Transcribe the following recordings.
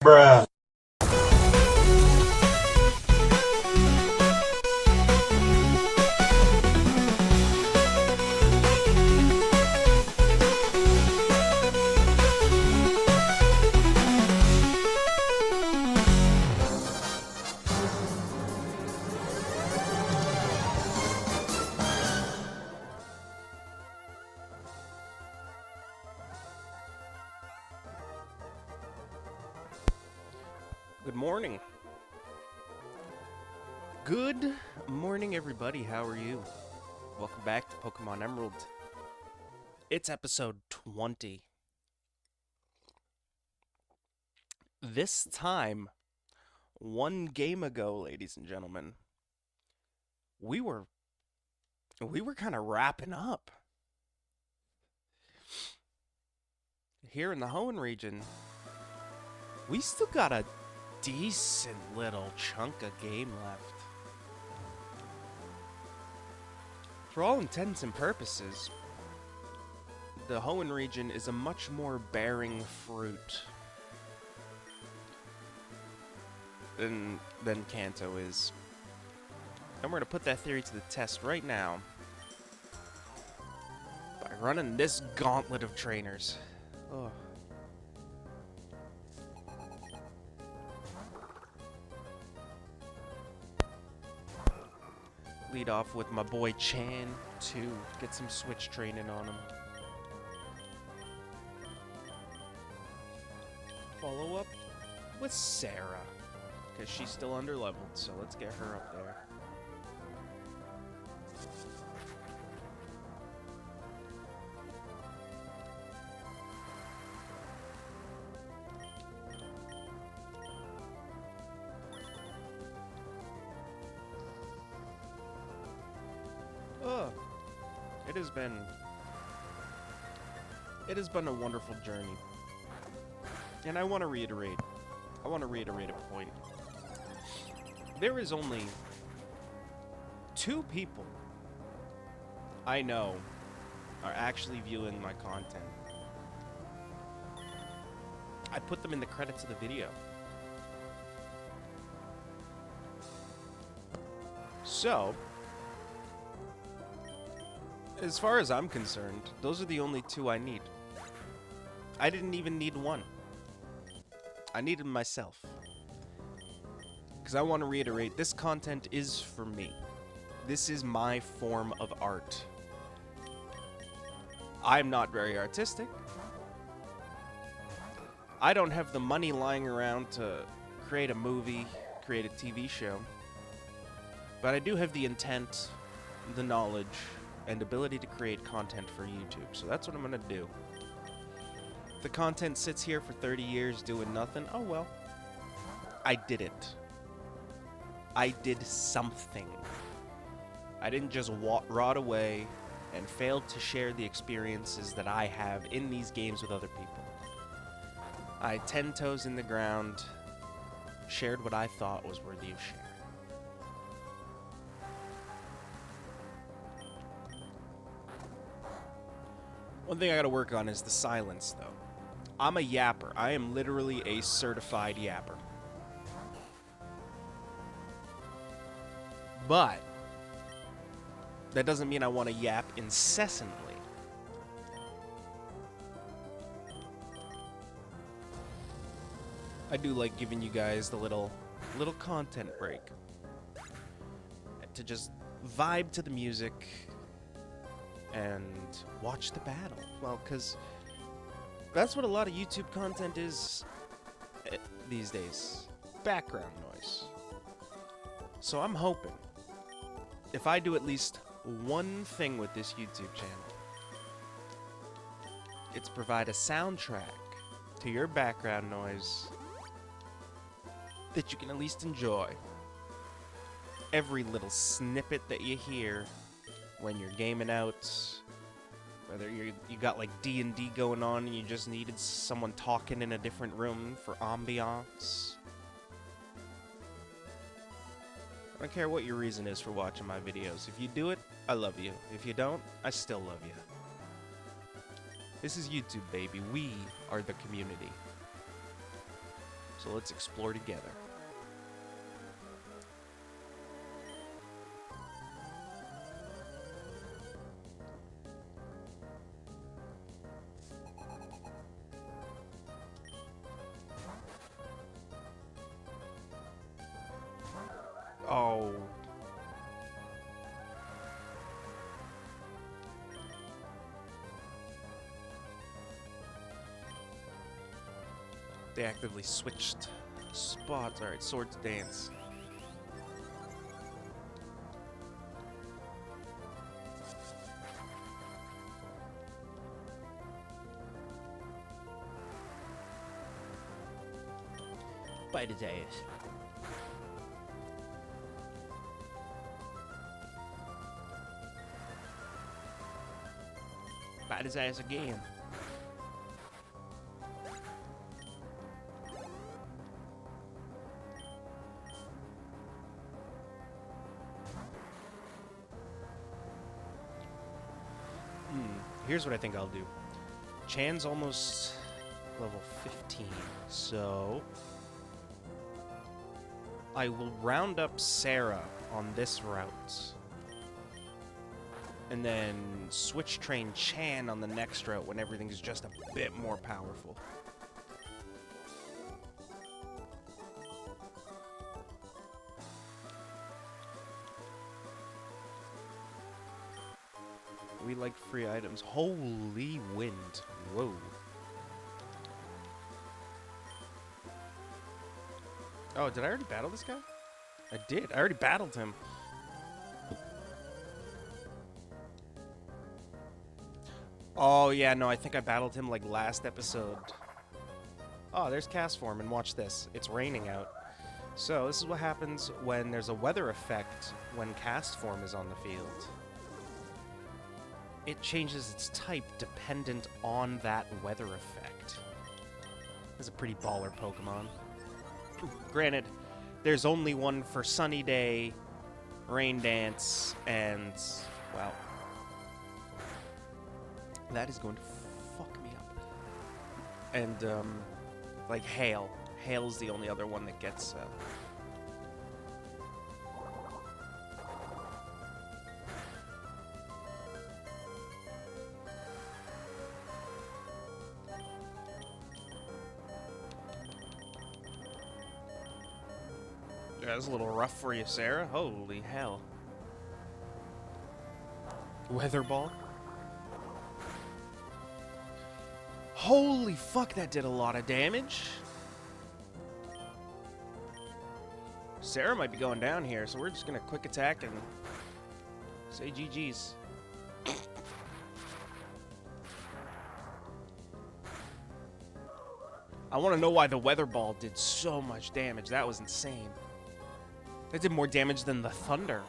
Bruh. Good morning. Good morning, everybody. How are you? Welcome back to Pokemon Emerald. It's episode 20. This time, one game ago, ladies and gentlemen, we were kind of wrapping up. Here in the Hoenn region, we still got a decent little chunk of game left. For all intents and purposes, the Hoenn region is a much more bearing fruit than Kanto is. And we're going to put that theory to the test right now by running this gauntlet of trainers. Ugh. Lead off with my boy Chan to get some switch training on him. Follow up with Sarah, because she's still under leveled, so let's get her up there. It has been a wonderful journey. And I want to reiterate a point. There is only 2 people I know are actually viewing my content. I put them in the credits of the video. So, as far as I'm concerned, those are the only 2 I need. I didn't even need 1. I needed myself. Because I want to reiterate, this content is for me. This is my form of art. I'm not very artistic. I don't have the money lying around to create a movie, create a TV show. But I do have the intent, the knowledge, and ability to create content for YouTube. So that's what I'm gonna do. If the content sits here for 30 years doing nothing, oh well. I did it. I did something. I didn't just rot away and failed to share the experiences that I have in these games with other people. I 10 toes in the ground, shared what I thought was worthy of sharing. One thing I gotta work on is the silence, though. I'm a yapper. I am literally a certified yapper. But that doesn't mean I want to yap incessantly. I do like giving you guys the little content break. To just vibe to the music and watch the battle. Well, because that's what a lot of YouTube content is these days. Background noise. So I'm hoping, if I do at least one thing with this YouTube channel, it's provide a soundtrack to your background noise that you can at least enjoy. Every little snippet that you hear when you're gaming out, whether you got like D&D going on and you just needed someone talking in a different room for ambiance. I don't care what your reason is for watching my videos. If you do it, I love you. If you don't, I still love you. This is YouTube, baby. We are the community. So let's explore together. Oh. They actively switched spots. Alright, swords dance. Bite his ass. Bite his ass again. Here's what I think I'll do. Chan's almost level 15, so I will round up Sarah on this route, and then switch train Chan on the next route when everything's just a bit more powerful. We like free items. Holy wind. Whoa. Oh, did I already battle this guy? I did. I already battled him. Oh, yeah, no, I think I battled him like last episode. Oh, there's cast form, and watch this. It's raining out. So, this is what happens when there's a weather effect when cast form is on the field. It changes its type dependent on that weather effect. It's a pretty baller Pokemon. Granted, there's only one for Sunny Day, Rain Dance, and, well, that is going to fuck me up. And, like Hail. Hail is the only other one that gets, Yeah, that's a little rough for you, Sarah. Holy hell. Weather Ball. Holy fuck, that did a lot of damage. Sarah might be going down here, so we're just gonna quick attack and say GG's. I want to know why the Weather Ball did so much damage. That was insane. That did more damage than the Thunder.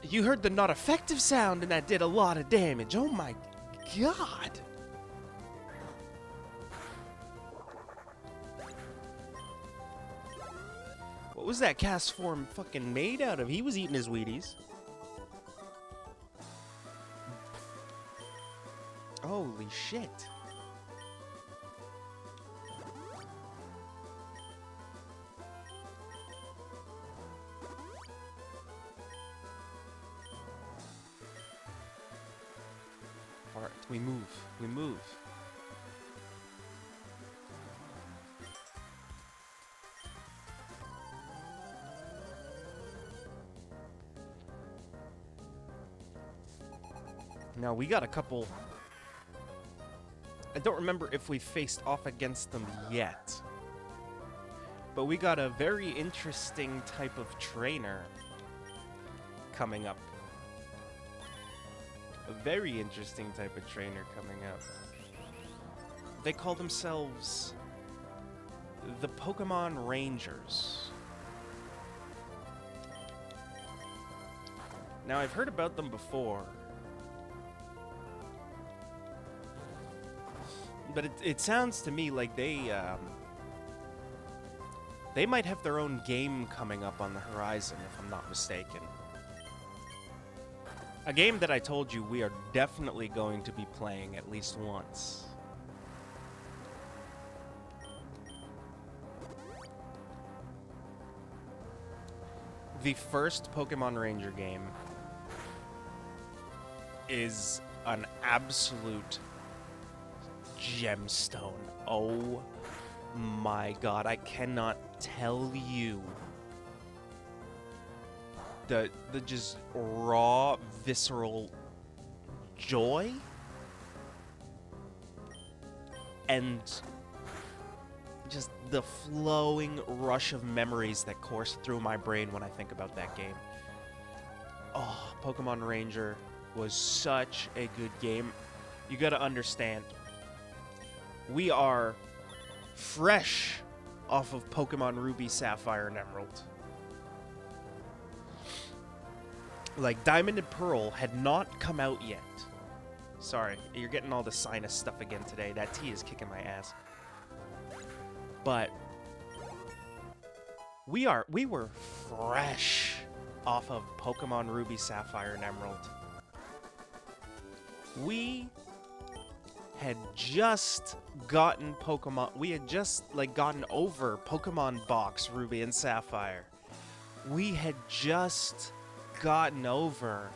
You heard the not effective sound and that did a lot of damage. Oh my god. What was that cast form fucking made out of? He was eating his Wheaties. Holy shit. Alright, we move. We move. Now, we got a couple... I don't remember if we faced off against them yet. But we got a very interesting type of trainer coming up. A very interesting type of trainer coming up. They call themselves the Pokemon Rangers. Now, I've heard about them before. But it sounds to me like they might have their own game coming up on the horizon, if I'm not mistaken. A game that I told you we are definitely going to be playing at least once. The first Pokemon Ranger game is an absolute gemstone. Oh my god, I cannot tell you the just raw, visceral joy and just the flowing rush of memories that course through my brain when I think about that game. Oh, Pokemon Ranger was such a good game. You gotta understand, we are fresh off of Pokemon Ruby, Sapphire, and Emerald. Like, Diamond and Pearl had not come out yet. Sorry, you're getting all the sinus stuff again today. That tea is kicking my ass. But we were fresh off of Pokemon Ruby, Sapphire, and Emerald. We had just gotten we had just, like, gotten over Pokemon Box Ruby and Sapphire. We had just gotten over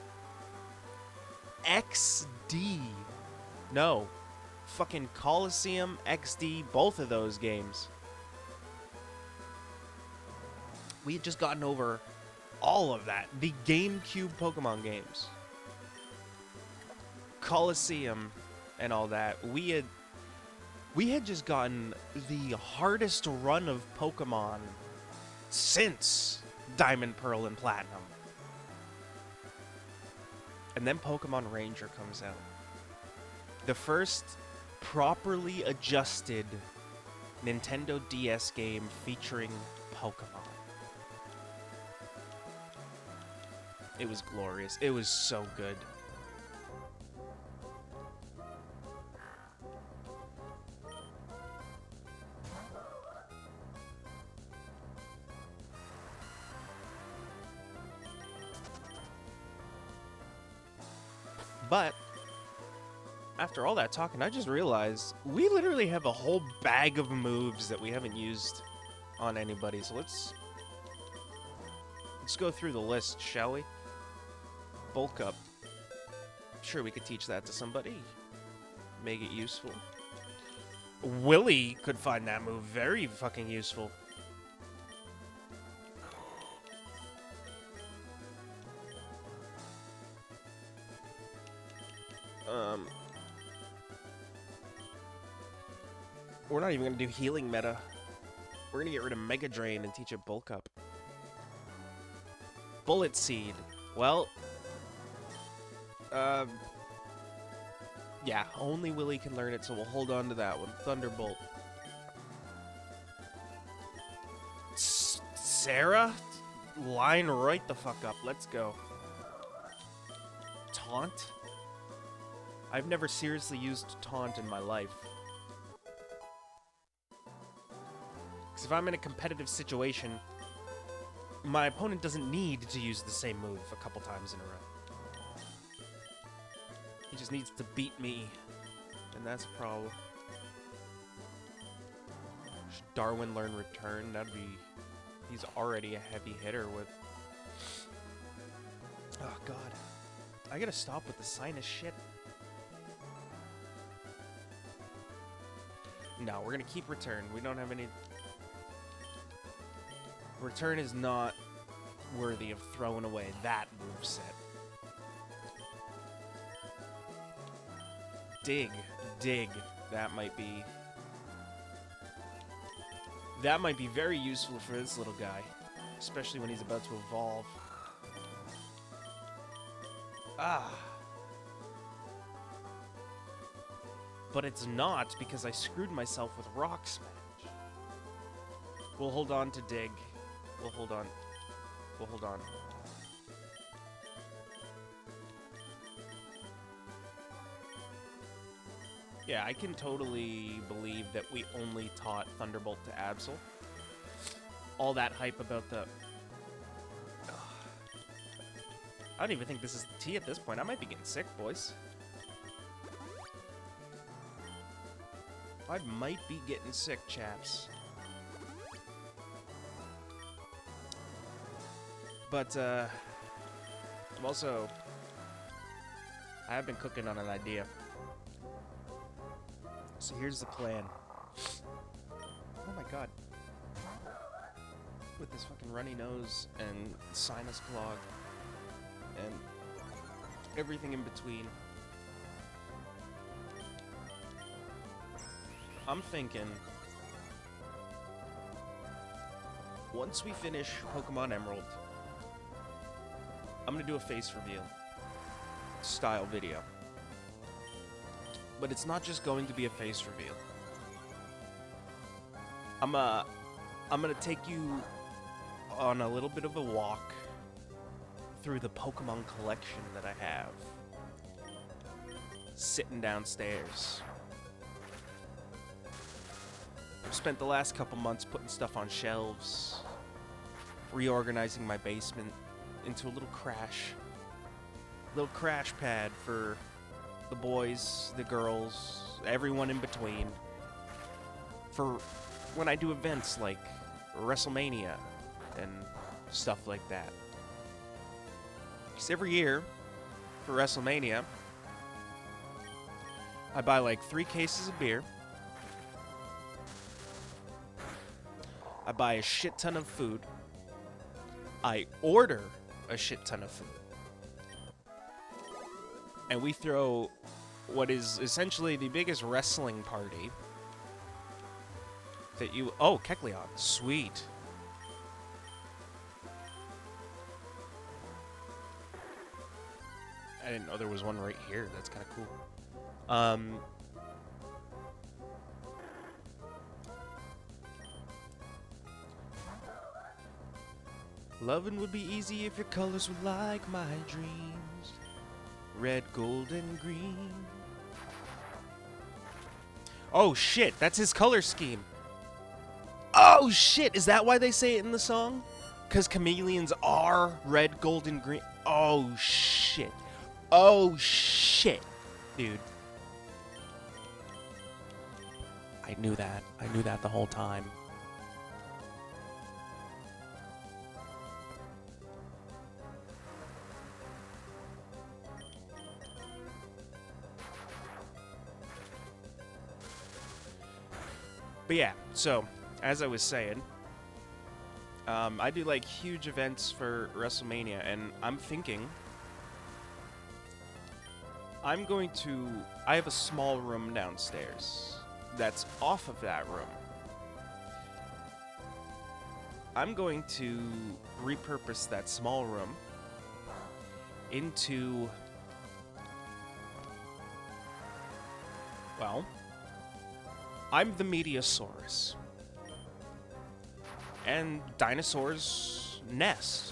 XD. No. Fucking Coliseum, XD, both of those games. We had just gotten over all of that. The GameCube Pokemon games. Coliseum and all that. We had just gotten the hardest run of Pokemon since Diamond, Pearl, and Platinum. And then Pokemon Ranger comes out. The first properly adjusted Nintendo DS game featuring Pokemon. It was glorious. It was so good. But after all that talking, I just realized we literally have a whole bag of moves that we haven't used on anybody. So let's go through the list, shall we? Bulk Up. Sure, we could teach that to somebody. Make it useful. Willie could find that move very fucking useful. We're not even going to do healing meta. We're going to get rid of Mega Drain and teach it Bulk Up. Bullet Seed. Well, yeah, only Willie can learn it, so we'll hold on to that one. Thunderbolt. Sarah? Line right the fuck up. Let's go. Taunt? I've never seriously used Taunt in my life. Because if I'm in a competitive situation, my opponent doesn't need to use the same move a couple times in a row. He just needs to beat me, and that's a problem. Should Darwin learn Return? That'd be... He's already a heavy hitter with... Oh, God. I gotta stop with the sinus shit. No, we're gonna keep Return. We don't have any... Return is not worthy of throwing away that moveset. Dig. That might be very useful for this little guy, especially when he's about to evolve. Ah. But it's not, because I screwed myself with Rock Smash. We'll hold on to Dig. We'll hold on. Yeah, I can totally believe that we only taught Thunderbolt to Absol. All that hype about the... I don't even think this is the tea at this point. I might be getting sick, boys. I might be getting sick, chaps. But, I'm also... I have been cooking on an idea. So here's the plan. Oh my god. With this fucking runny nose and sinus clog and everything in between. I'm thinking once we finish Pokemon Emerald, I'm gonna do a face reveal style video. But it's not just going to be a face reveal. I'm gonna take you on a little bit of a walk through the Pokemon collection that I have. Sitting downstairs. I've spent the last couple months putting stuff on shelves, reorganizing my basement into a little crash pad for the boys, the girls, everyone in between, for when I do events like WrestleMania and stuff like that. Because every year for WrestleMania, I buy like 3 cases of beer, I buy a shit ton of food, I order a shit ton of food, and we throw what is essentially the biggest wrestling party that you... Oh, Kecleon. Sweet. I didn't know there was one right here. That's kind of cool. Loving would be easy if your colors were like my dreams. Red, gold, and green. Oh shit, that's his color scheme. Oh shit, is that why they say it in the song? Because chameleons are red, gold, and green. Oh shit. Oh shit, dude. I knew that. I knew that the whole time. But yeah, so, as I was saying, I do like huge events for WrestleMania, and I'm thinking I have a small room downstairs that's off of that room. I'm going to repurpose that small room into, well, I'm the Mediasaurus. And dinosaurs nest,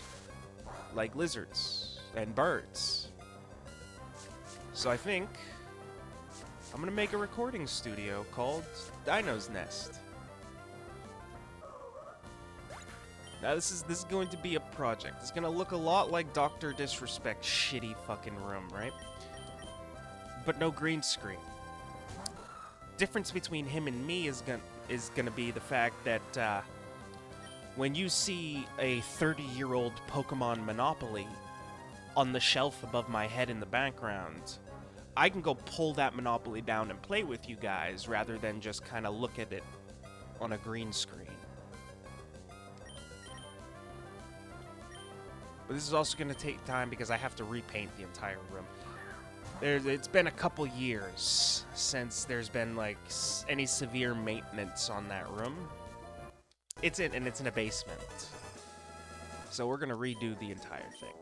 like lizards and birds. So I think I'm gonna make a recording studio called Dino's Nest. Now this is going to be a project. It's gonna look a lot like Dr. Disrespect's shitty fucking room, right? But no green screen. Difference between him and me is gonna be the fact that when you see a 30-year-old Pokemon Monopoly on the shelf above my head in the background, I can go pull that Monopoly down and play with you guys rather than just kind of look at it on a green screen. But this is also going to take time because I have to repaint the entire room. It's been a couple years since there's been like any severe maintenance on that room. It's in a basement. So we're gonna redo the entire thing.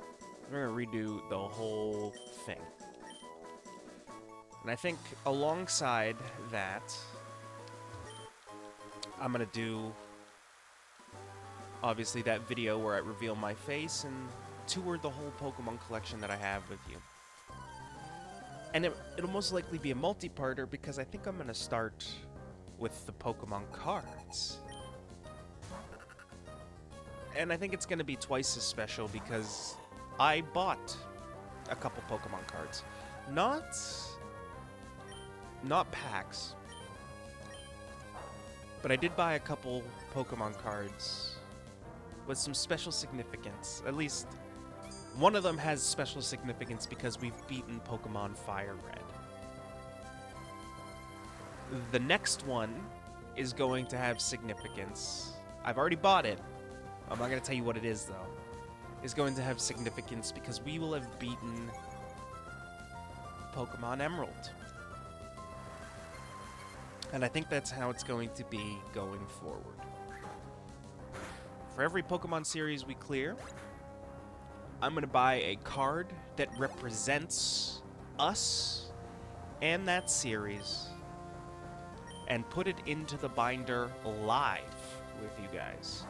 We're gonna redo the whole thing. And I think alongside that, I'm gonna do obviously that video where I reveal my face and tour the whole Pokemon collection that I have with you. And it'll most likely be a multi-parter because I think I'm going to start with the Pokemon cards. And I think it's going to be twice as special because I bought a couple Pokemon cards. Not packs, but I did buy a couple Pokemon cards with some special significance. At least one of them has special significance because we've beaten Pokemon Fire Red. The next one is going to have significance. I've already bought it. I'm not going to tell you what it is, though. It's going to have significance because we will have beaten Pokemon Emerald. And I think that's how it's going to be going forward. For every Pokemon series we clear, I'm going to buy a card that represents us and that series and put it into the binder live with you guys.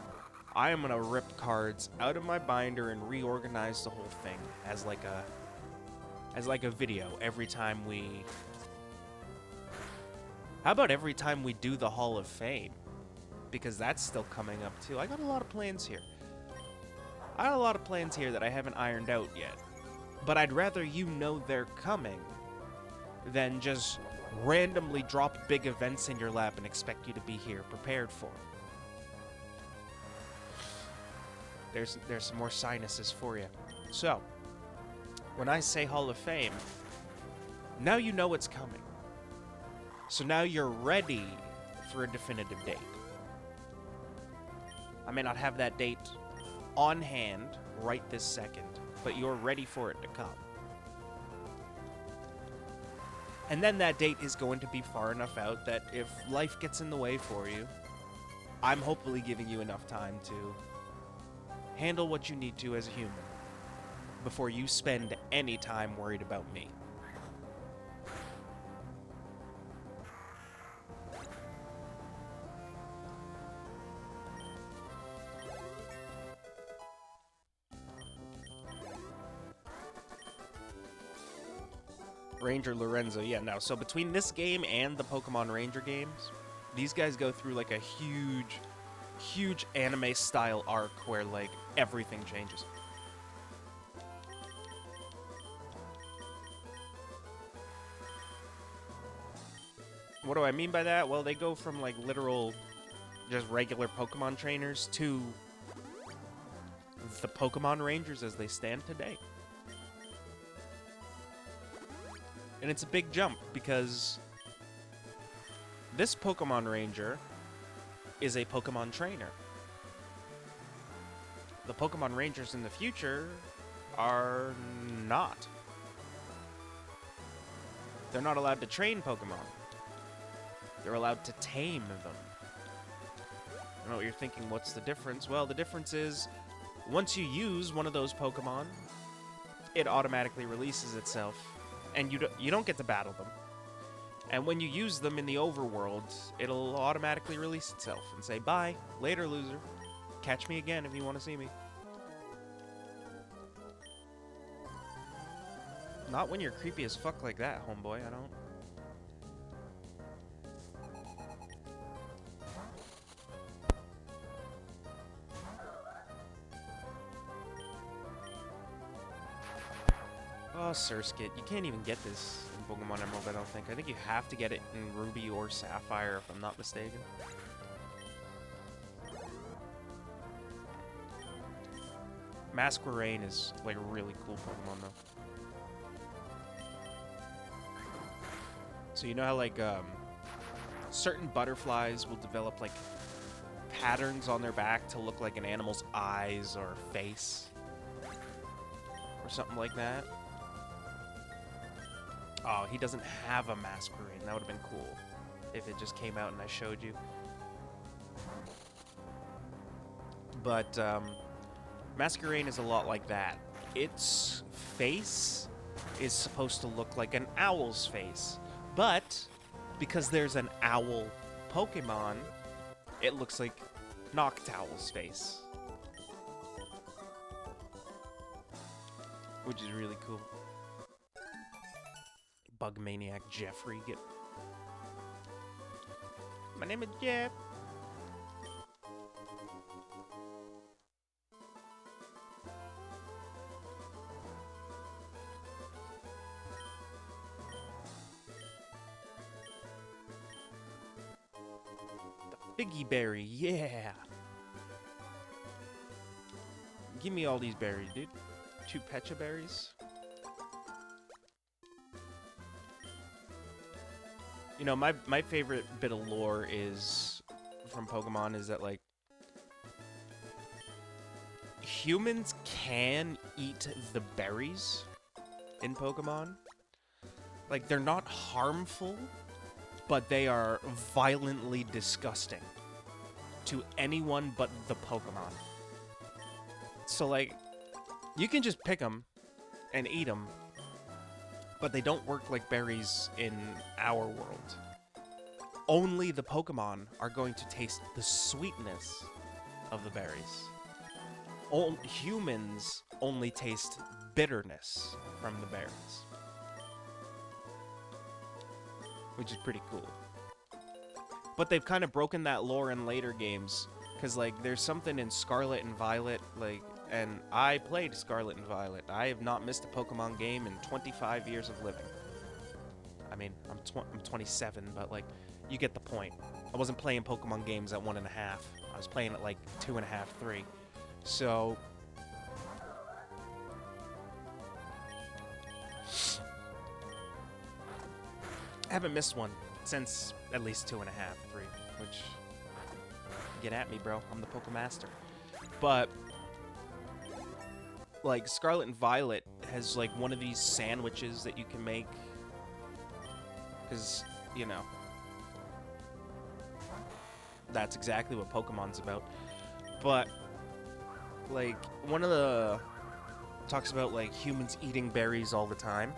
I am going to rip cards out of my binder and reorganize the whole thing as like a video every time we... How about every time we do the Hall of Fame? Because that's still coming up too. I got a lot of plans here. I got a lot of plans here that I haven't ironed out yet. But I'd rather you know they're coming than just randomly drop big events in your lap and expect you to be here prepared for them. There's some more sinuses for you. So, when I say Hall of Fame, now you know it's coming. So now you're ready for a definitive date. I may not have that date on hand right this second, but you're ready for it to come. And then that date is going to be far enough out that if life gets in the way for you, I'm hopefully giving you enough time to handle what you need to as a human before you spend any time worried about me. Ranger Lorenzo, yeah, no. So between this game and the Pokemon Ranger games, these guys go through like a huge anime-style arc where like everything changes. What do I mean by that? Well, they go from like literal, just regular Pokemon trainers to the Pokemon Rangers as they stand today. And it's a big jump because this Pokemon Ranger is a Pokemon trainer. The Pokemon Rangers in the future are not. They're not allowed to train Pokemon. They're allowed to tame them. I know what you're thinking, what's the difference? Well, the difference is once you use one of those Pokemon, it automatically releases itself. And you don't get to battle them. And when you use them in the overworld, it'll automatically release itself and say, bye, later, loser. Catch me again if you want to see me. Not when you're creepy as fuck like that, homeboy, I don't. Oh, Surskit, you can't even get this in Pokemon Emerald, I don't think. I think you have to get it in Ruby or Sapphire, if I'm not mistaken. Masquerain is, like, a really cool Pokemon, though. So you know how, like, certain butterflies will develop, like, patterns on their back to look like an animal's eyes or face? Or something like that? Oh, he doesn't have a Masquerain. That would have been cool if it just came out and I showed you. But, Masquerain is a lot like that. Its face is supposed to look like an owl's face. But, because there's an owl Pokemon, it looks like Noctowl's face. Which is really cool. Bug Maniac Jeffrey. My name is Jeff. The Figgy Berry, yeah. Give me all these berries, dude. 2 Pecha berries. You know, my favorite bit of lore is from Pokemon is that, like, humans can eat the berries in Pokemon. Like, they're not harmful, but they are violently disgusting to anyone but the Pokemon. So, like, you can just pick them and eat them, but they don't work like berries in our world. Only the Pokemon are going to taste the sweetness of the berries. Humans only taste bitterness from the berries. Which is pretty cool. But they've kind of broken that lore in later games, because, like, there's something in Scarlet and Violet, like, and I played Scarlet and Violet. I have not missed a Pokemon game in 25 years of living. I mean, I'm 27, but, like, you get the point. I wasn't playing Pokemon games at 1.5. I was playing at, like, 2.5, 3. So... I haven't missed one since at least 2.5, 3, which... Get at me, bro. I'm the Pokemaster. But... like, Scarlet and Violet has, like, one of these sandwiches that you can make. Because, you know, that's exactly what Pokemon's about. But, like, one of the... talks about, like, humans eating berries all the time.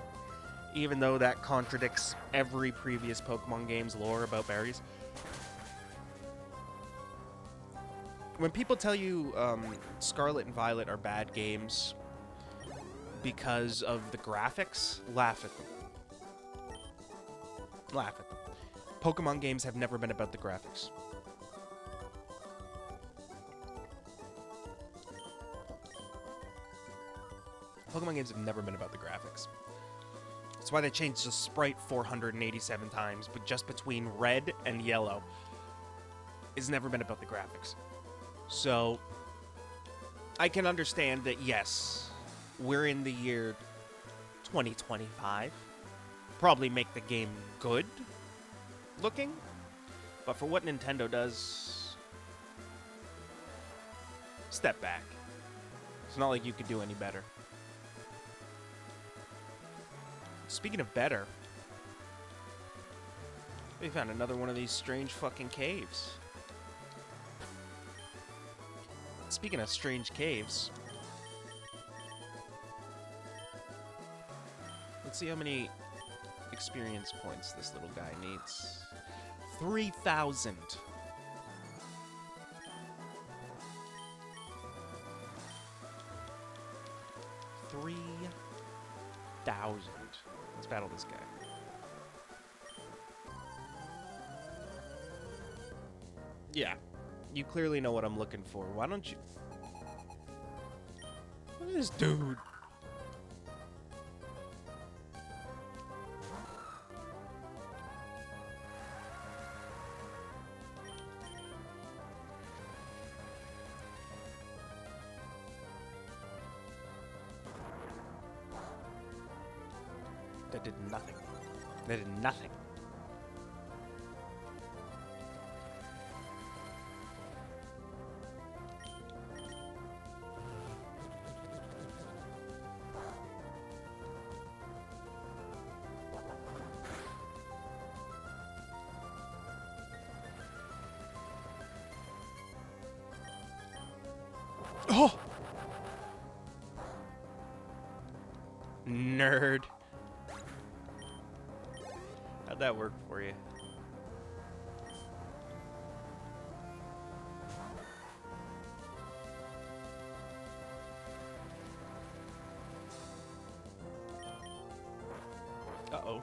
Even though that contradicts every previous Pokemon game's lore about berries. When people tell you Scarlet and Violet are bad games because of the graphics, laugh at them. Laugh at them. Pokemon games have never been about the graphics. Pokemon games have never been about the graphics. That's why they changed the sprite 487 times, but just between red and yellow. It's never been about the graphics. So, I can understand that, yes, we're in the year 2025. Probably make the game good looking, but for what Nintendo does, step back. It's not like you could do any better. Speaking of better, we found another one of these strange fucking caves. Speaking of strange caves, let's see how many experience points this little guy needs. 3,000. 3,000. Let's battle this guy. Yeah. You clearly know what I'm looking for. Why don't you... Look at this dude. That did nothing. That did nothing. Oh! Nerd. How'd that work for you? Uh-oh.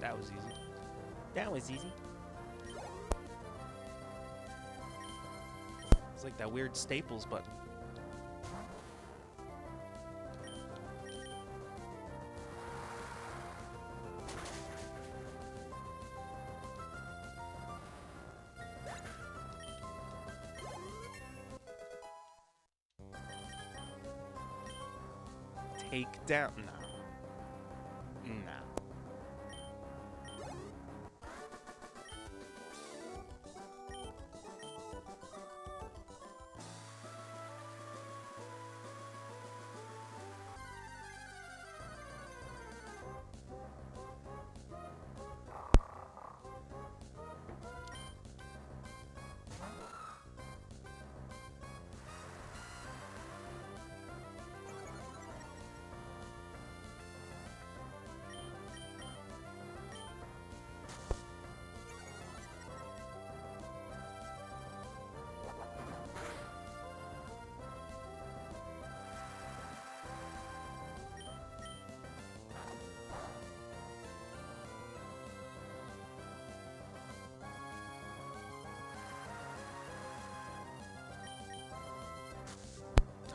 That was easy. That was easy. It's like that weird Staples button. Take down. No. No.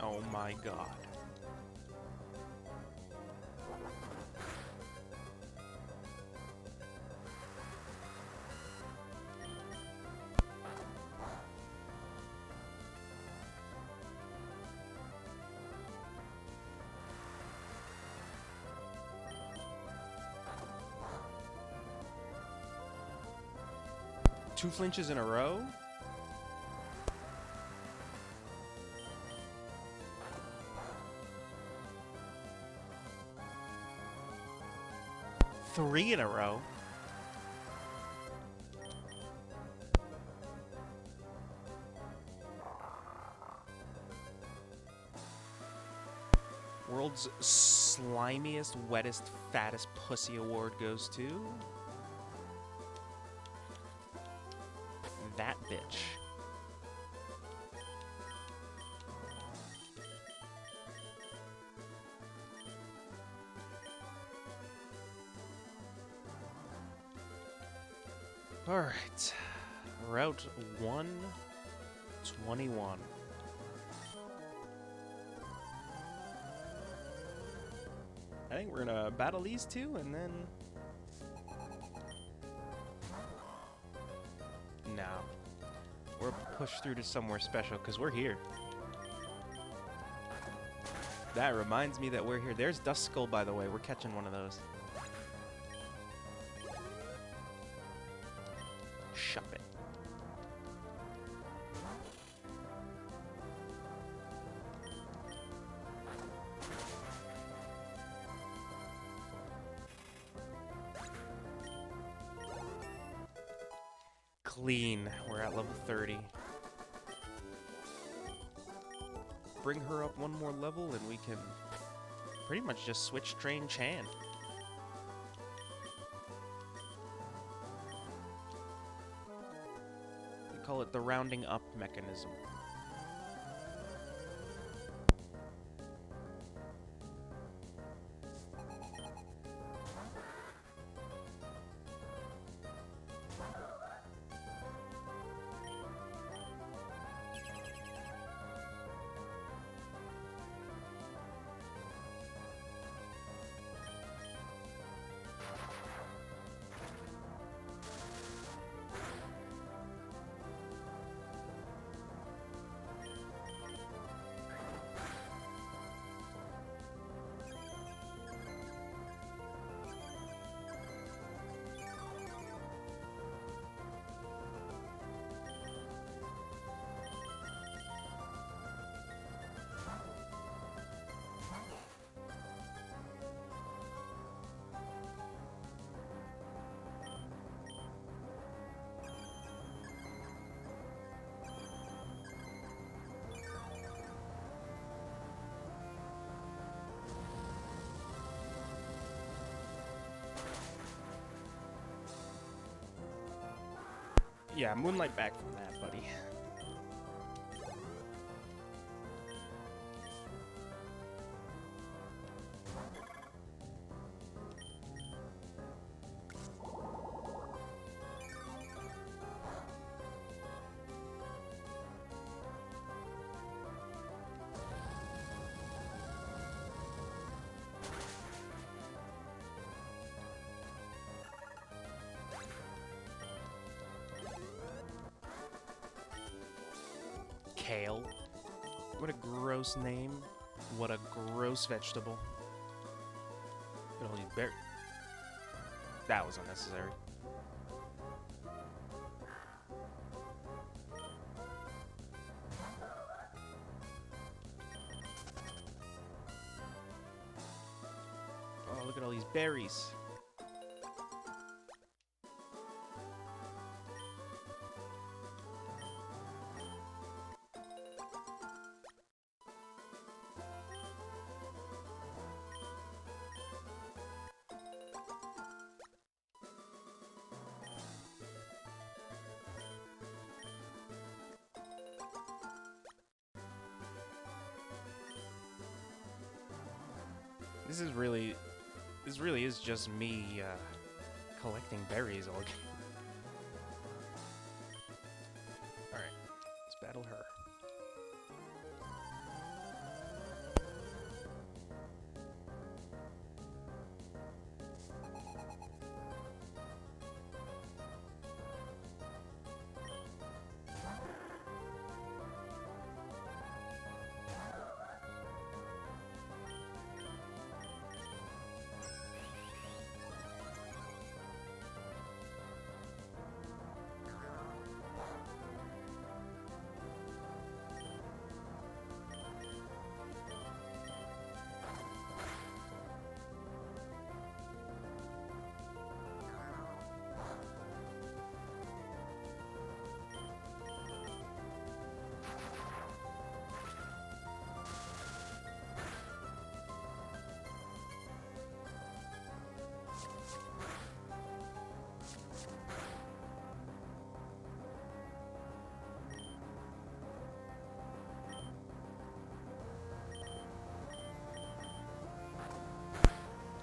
Oh my god. Two flinches in a row? Three in a row? World's slimiest, wettest, fattest pussy award goes to... that bitch. Alright. Route 121. I think we're gonna battle these two and then... no. We're pushed through to somewhere special because we're here. That reminds me that we're here. There's Dust Skull, by the way. We're catching one of those. Shove it. Clean. We're at level 30. Bring her up one more level and we can pretty much just switch train Chan. We call it the rounding up mechanism. Yeah, Moonlight back from that, buddy. What a gross name. What a gross vegetable. Look at all these berries. That was unnecessary. Oh, look at all these berries. This really is just me collecting berries all game. Alright, let's battle her.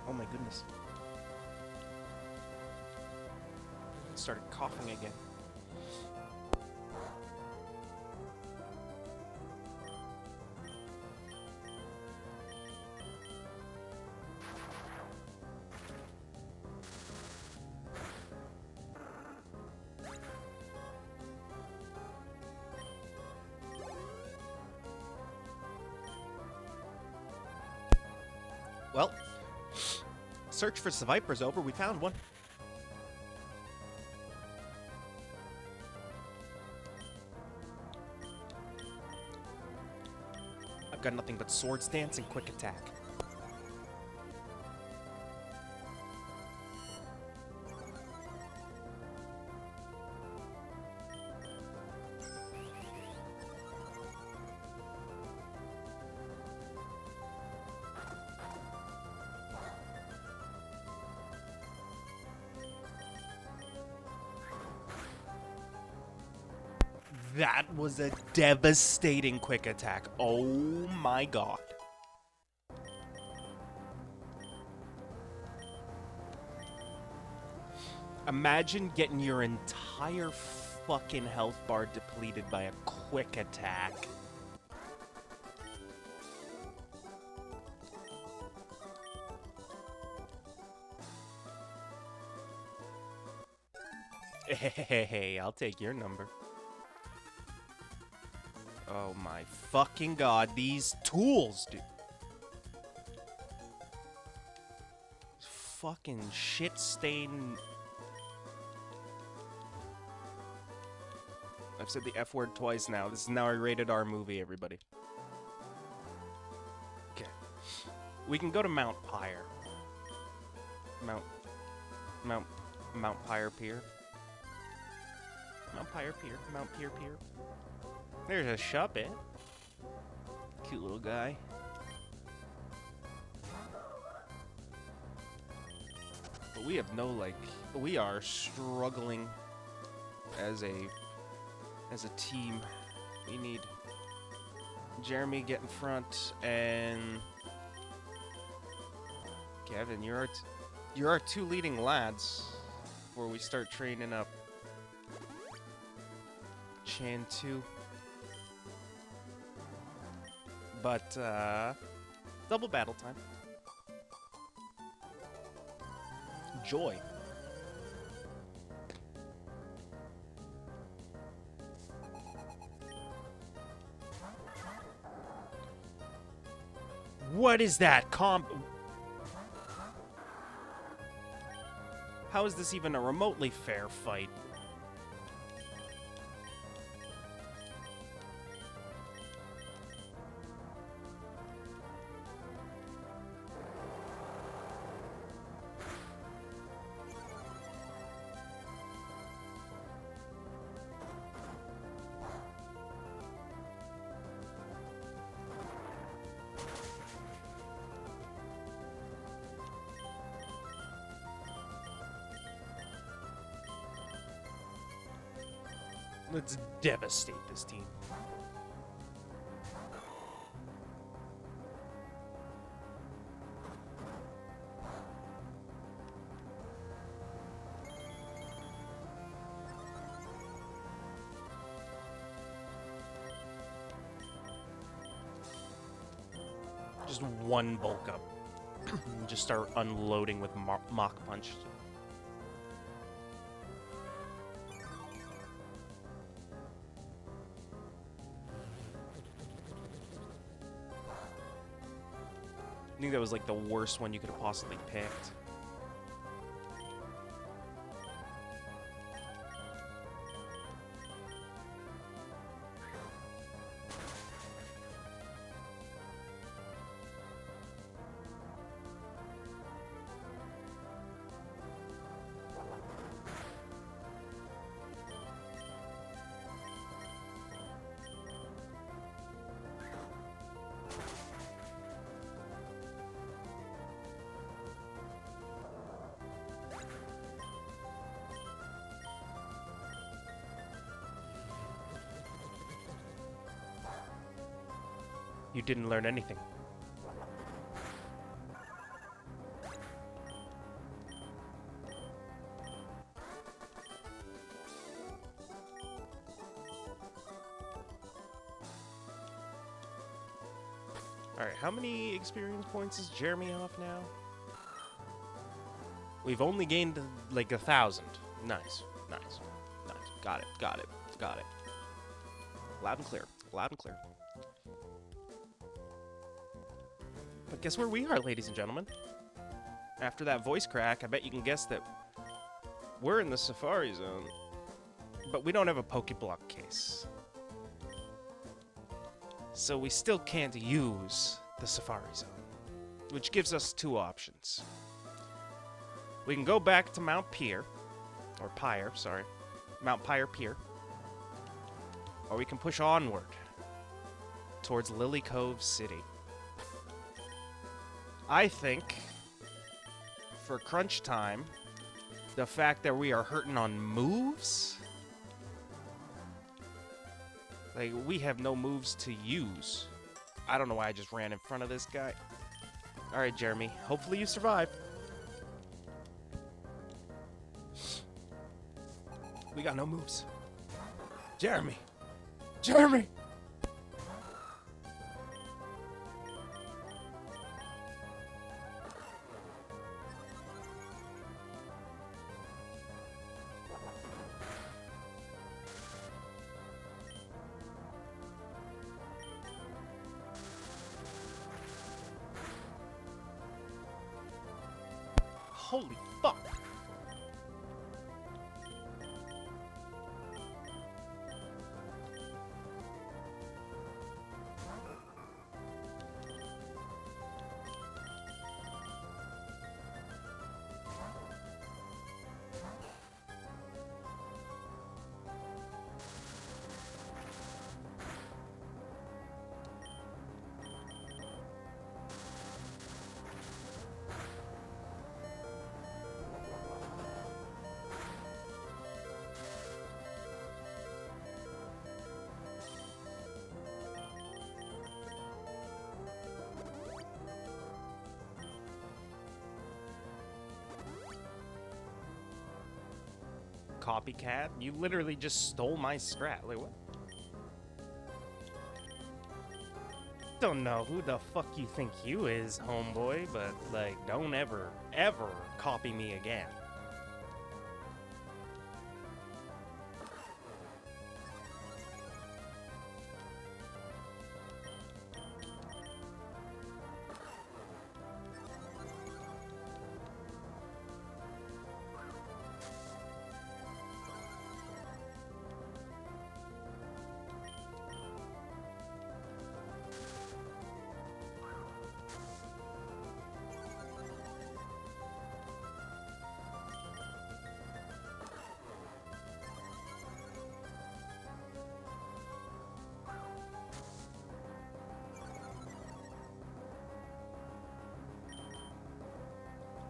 Oh my goodness. Started coughing again. Well, search for Survivor's over. We found one. I've got nothing but sword stance and quick attack. That was a devastating quick attack. Oh my god. Imagine getting your entire fucking health bar depleted by a quick attack. Hey, I'll take your number. Oh my fucking god, these tools, dude. Fucking shit stain. I've said the F word twice now. This is now a rated R movie, everybody. Okay. We can go to Mount Pyre. Mount Pyre Pier. Mount Pyre Pier. Mount Pier Pier. There's a shop, eh? Cute little guy. But we have no, like, we are struggling as a team. We need Jeremy get in front, and Kevin, you're our two leading lads before we start training up Chan 2. But, double battle time. Joy. What is that? How is this even a remotely fair fight? Let's devastate this team. Just one bulk up. And just start unloading with Mach Punch. I think that was like the worst one you could have possibly picked. You didn't learn anything. Alright, how many experience points is Jeremy off now? We've only gained like 1,000. Nice, nice, nice. Got it, got it, got it. Loud and clear, loud and clear. But guess where we are, ladies and gentlemen? After that voice crack, I bet you can guess that we're in the Safari Zone. But we don't have a Pokéblock case. So we still can't use the Safari Zone. Which gives us two options. We can go back to Mount Pier. Or Pyre, sorry. Mount Pyre Pier. Or we can push onward. Towards Lillycove City. I think, for crunch time, the fact that we are hurting on moves, like, we have no moves to use. I don't know why I just ran in front of this guy. Alright, Jeremy, hopefully you survive. We got no moves. Jeremy! Jeremy! Holy fuck! Copycat? You literally just stole my strat. Like, what? Don't know who the fuck you think you is, homeboy, but, like, don't ever, ever copy me again.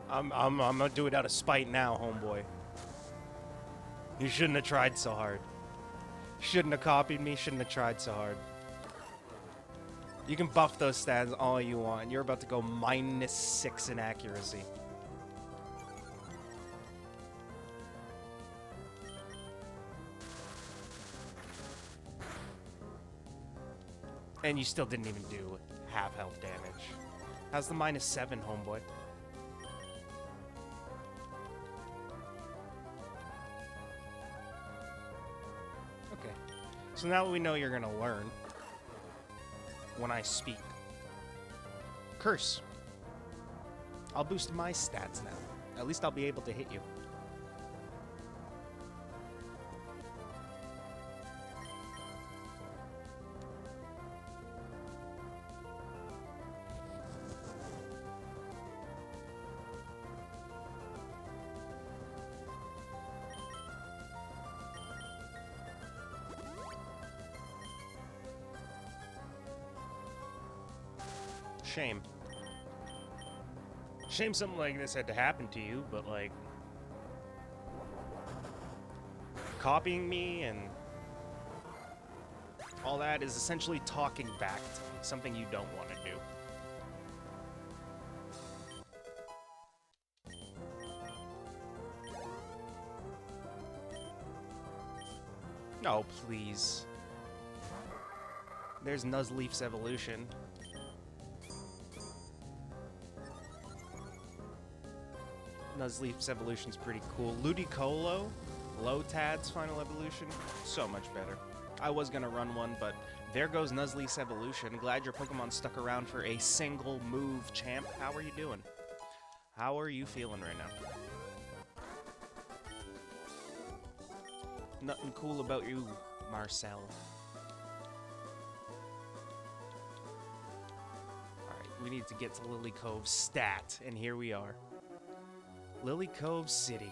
I'm gonna do it out of spite now, homeboy. You shouldn't have tried so hard. Shouldn't have copied me, shouldn't have tried so hard. You can buff those stats all you want. You're about to go -6 in accuracy. And you still didn't even do half health damage. How's the -7, homeboy? Okay. So now we know you're gonna learn when I speak. Curse. I'll boost my stats now. At least I'll be able to hit you. Shame. Shame something like this had to happen to you, but like copying me and all that is essentially talking back to me, something you don't want to do. No, please. There's Nuzleaf's evolution. Nuzleaf's evolution's pretty cool. Ludicolo, Lotad's final evolution, so much better. I was gonna run one, but there goes Nuzleaf's evolution. Glad your Pokemon stuck around for a single move, champ. How are you doing? How are you feeling right now? Nothing cool about you, Marcel. Alright, we need to get to Lillycove stat, and here we are. Lillycove City.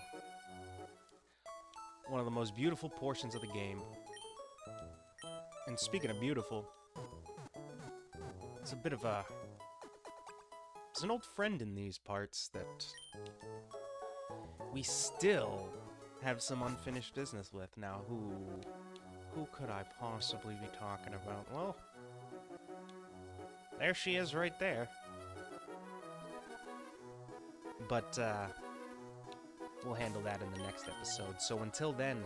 One of the most beautiful portions of the game. And speaking of beautiful, it's a bit of a... There's an old friend in these parts that we still have some unfinished business with. Now, who could I possibly be talking about? Well, there she is right there. But, we'll handle that in the next episode. So until then,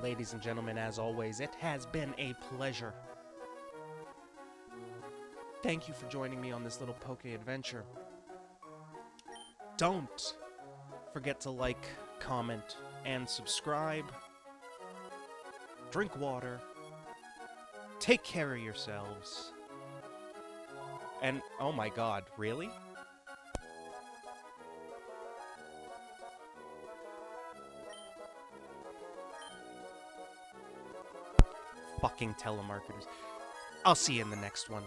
ladies and gentlemen, as always, it has been a pleasure. Thank you for joining me on this little Poke adventure. Don't forget to like, comment, and subscribe. Drink water. Take care of yourselves. And, oh my god, really? Fucking telemarketers. I'll see you in the next one.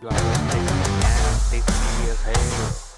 You are taking me as hell.